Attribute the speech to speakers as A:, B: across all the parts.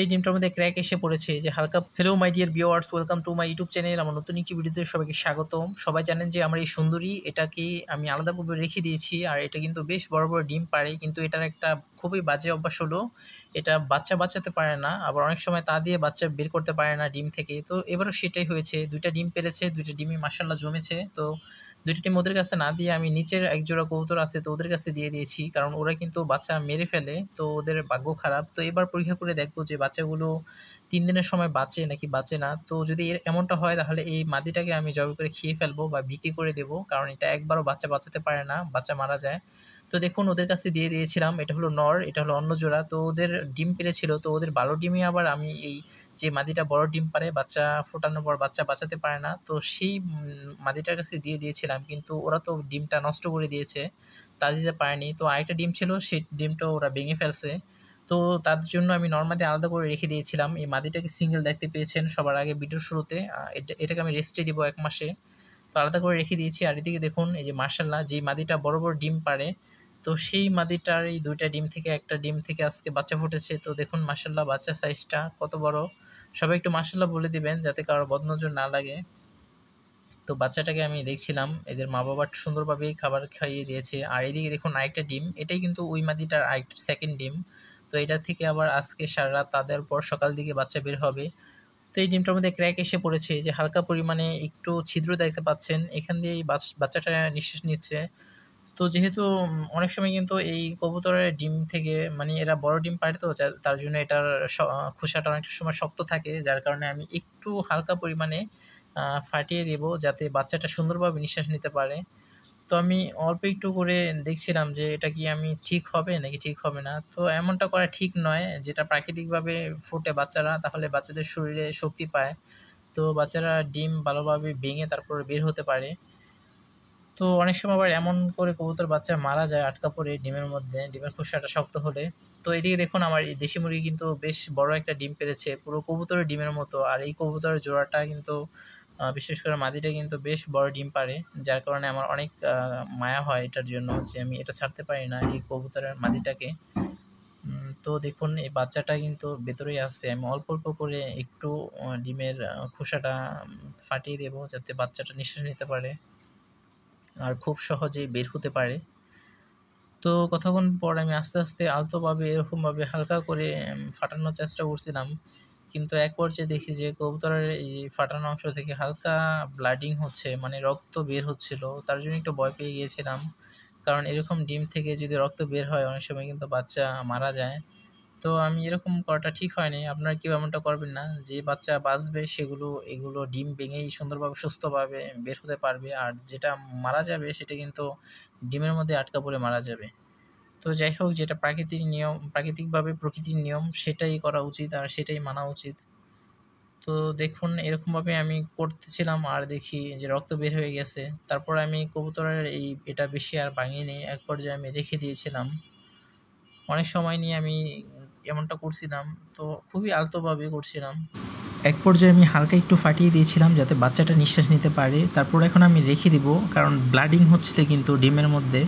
A: এই ডিমটার মধ্যে ক্র্যাক এসে পড়েছে যে হালকা। Hello my dear viewers, welcome to my YouTube channel. আমার নতুন একটি ভিডিওতে সবাইকে স্বাগতম। সবাই জানেন যে আমার এই সুন্দরী এটাকে আমি আলাদাভাবে রেখে দিয়েছি, আর এটা কিন্তু বেশ বড় বড় ডিম পারে, কিন্তু এটার একটা খুবই বাজে অভ্যাস হলো এটা বাচ্চা বাঁচাতে পারে না, আবার অনেক সময় তা দিয়ে বাচ্চা বের করতে পারে না ডিম থেকে। তো এবারও সেটাই হয়েছে, দুইটা ডিম পেরেছে, দুইটা ডিমই মাসাল্লাহ জমেছে। তো দুইটা ডিম ওদের কাছে না দিয়ে আমি নিচের এক জোড়া কবুতর আছে তো ওদের কাছে দিয়ে দিয়েছি, কারণ ওরা কিন্তু বাচ্চা মেরে ফেলে, তো ওদের ভাগ্য খারাপ। তো এবার পরীক্ষা করে দেখবো যে বাচ্চাগুলো ৩ দিনের সময় বাঁচে নাকি বাঁচে না। তো যদি এমনটা হয় তাহলে এই মাদিটাকে আমি জবাই করে খেয়ে ফেলবো বা বিক্রি করে দেবো, কারণ এটা একবারও বাচ্চা বাঁচাতে পারে না, বাচ্চা মারা যায়। তো দেখুন ওদের কাছে দিয়ে দিয়েছিলাম, এটা হলো নর, এটা হলো অন্য জোড়া। তো ওদের ডিম পেড়েছিল, তো ওদের ভালো ডিমই আবার আমি এই যে মাদিটা বড় ডিম পারে, বাচ্চা ফোটানোর পর বাচ্চা বাঁচাতে পারে না, তো সেই মাদিটার কাছে দিয়ে দিয়েছিলাম, কিন্তু ওরা তো ডিমটা নষ্ট করে দিয়েছে, তা দিতে পারেনি। তো আরেকটা ডিম ছিল, সেই ডিমটা ওরা ভেঙে ফেলছে। তো তার জন্য আমি নরমাদি আলাদা করে রেখে দিয়েছিলাম। এই মাদিটাকে সিঙ্গেল দেখতে পেয়েছেন সবার আগে ভিডিওর শুরুতে। এটাকে আমি রেস্টে দিব ১ মাসে। তো আলাদা করে রেখে দিয়েছি। আর এদিকে দেখুন এই যে মার্শাল্লাহ যে মাদিটা বড় বড় ডিম পারে, তো সেই মাদিটার এই ২ টা ডিম থেকে ১ টা ডিম থেকে আজকে বাচ্চা ফুটেছে। তো দেখুন মার্শাল্লাহ বাচ্চার সাইজটা কত বড়। সবাই একটু মার্শাল্লাহ বলে দিবেন যাতে কারো বদনজর না লাগে। তো বাচ্চাটাকে আমি দেখছিলাম, এদের মা-বাবা সুন্দরভাবেই খাবার খাইয়ে দিয়েছে। আর এদিকে দেখুন আরেকটা ডিম, এটাই কিন্তু ওই মাদিটার আরেকটা 2nd ডিম। তো এটা থেকে আবার আজকে সারারাত তাদের পর সকাল দিকে বাচ্চা বের হবে। তো এই ডিমটার মধ্যে ক্র্যাক এসে পড়েছে যে হালকা পরিমাণে একটু ছিদ্র দেখতে পাচ্ছেন। এখান দিয়ে এই বাচ্চাটা নিঃশ্বাস নিচ্ছে। তো যেহেতু অনেক সময় কিন্তু এই কবুতরের ডিম থেকে মানে এরা বড় ডিম পাড়ে, তো তার জন্য এটার খোসাটা অনেকটা সময় শক্ত থাকে। যার কারণে আমি একটু হালকা পরিমাণে ফাটিয়ে দেব যাতে বাচ্চাটা সুন্দরভাবে নিঃশ্বাস নিতে পারে। তো আমি অল্প একটু করে দেখছিলাম যে এটা কি আমি ঠিক হবে নাকি ঠিক হবে না। তো এমনটা করা ঠিক নয়। যেটা প্রাকৃতিকভাবে ফোটে বাচ্চারা, তাহলে বাচ্চাদের শরীরে শক্তি পায়। তো বাচ্চারা ডিম ভালোভাবে ভেঙে তারপরে বের হতে পারে। তো অনেক সময় আবার এমন করে কবুতর বাচ্চা মারা যায় আটকা পড়ে ডিমের মধ্যে, ডিমের খোসাটা শক্ত হলে। তো এদিকে দেখুন আমার এই দেশি মুরগি কিন্তু বেশ বড় একটা ডিম পেড়েছে, পুরো কবুতরের ডিমের মতো। আর এই কবুতরের জোড়াটা কিন্তু বিশেষ করে মাদিটা কিন্তু বেশ বড় ডিম পাড়ে। যার কারণে আমার অনেক মায়া হয় এটার জন্য, যে আমি এটা ছাড়তে পারি না এই কবুতরের মাদিটাকে। তো দেখুন এই বাচ্চাটা কিন্তু ভেতরেই আছে। আমি অল্প, অল্প করে একটু ডিমের খোসাটা ফাটিয়ে দেব যাতে বাচ্চাটা নিঃশ্বাস নিতে পারে আর খুব সহজেই বের হতে পারে। তো কতক্ষণ পর আমি আস্তে, আস্তে আলতোভাবে এরকমভাবে হালকা করে ফাটানোর চেষ্টা করছিলাম। কিন্তু এক পর্যায়ে দেখি যে কবুতরের এই ফাটানো অংশ থেকে হালকা ব্লাডিং হচ্ছে, মানে রক্ত বের হচ্ছিল। তার জন্য একটু ভয় পেয়ে গিয়েছিলাম। কারণ এরকম ডিম থেকে যদি রক্ত বের হয় অনেক সময় কিন্তু বাচ্চা মারা যায়। তো আমি এরকম করাটা ঠিক হয়নি। আপনারা কেউ এমনটা করবেন না। যে বাচ্চা বাঁচবে এগুলো ডিম ভেঙেই সুন্দরভাবে সুস্থভাবে বের হতে পারবে। আর যেটা মারা যাবে সেটা কিন্তু ডিমের মধ্যে আটকা পড়ে মারা যাবে। তো যাই হোক, যেটা প্রাকৃতিক নিয়ম, প্রাকৃতিকভাবে প্রকৃতির নিয়ম সেটাই করা উচিত আর সেটাই মানা উচিত। তো দেখুন এরকমভাবে আমি করতেছিলাম আর দেখি যে রক্ত বের হয়ে গেছে। তারপর আমি কবুতরের এটা বেশি আর ভাঙিনি। এক পর্যায়ে আমি রেখে দিয়েছিলাম। অনেক সময় নিয়ে আমি এমনটা করছিলাম। তো খুবই আলতোভাবে করছিলাম। এক পর্যায়ে আমি হালকা একটু ফাটিয়ে দিয়েছিলাম যাতে বাচ্চাটা নিঃশ্বাস নিতে পারে। তারপর এখন আমি রেখে দিব, কারণ ব্লাডিং হচ্ছিল কিন্তু ডিমের মধ্যে।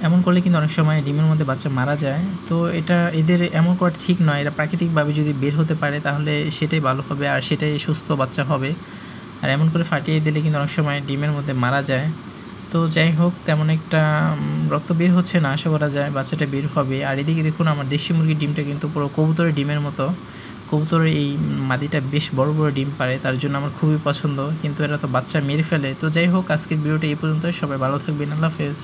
A: এমন করলে কিন্তু অনেক সময় ডিমের মধ্যে বাচ্চা মারা যায়। তো এটা এদের এমন করা ঠিক নয়। এরা প্রাকৃতিকভাবে যদি বের হতে পারে তাহলে সেটাই ভালো হবে আর সেটাই সুস্থ বাচ্চা হবে। আর এমন করে ফাটিয়ে দিলে কিন্তু অনেক সময় ডিমের মধ্যে মারা যায়। তো যাই হোক, তেমন একটা রক্ত বের হচ্ছে না, আশা করা যায় বাচ্চাটা বের হবে। আর এদিকে দেখুন আমার দেশি মুরগির ডিমটা কিন্তু পুরো কবুতরের ডিমের মতো। কবুতরের এই মাদিটা বেশ বড় বড় ডিম পারে, তার জন্য আমার খুবই পছন্দ। কিন্তু এরা তো বাচ্চা মেরে ফেলে। তো যাই হোক, আজকের ভিডিওটা এই পর্যন্তই। সবাই ভালো থাকবেন। আল্লাহ হাফেজ।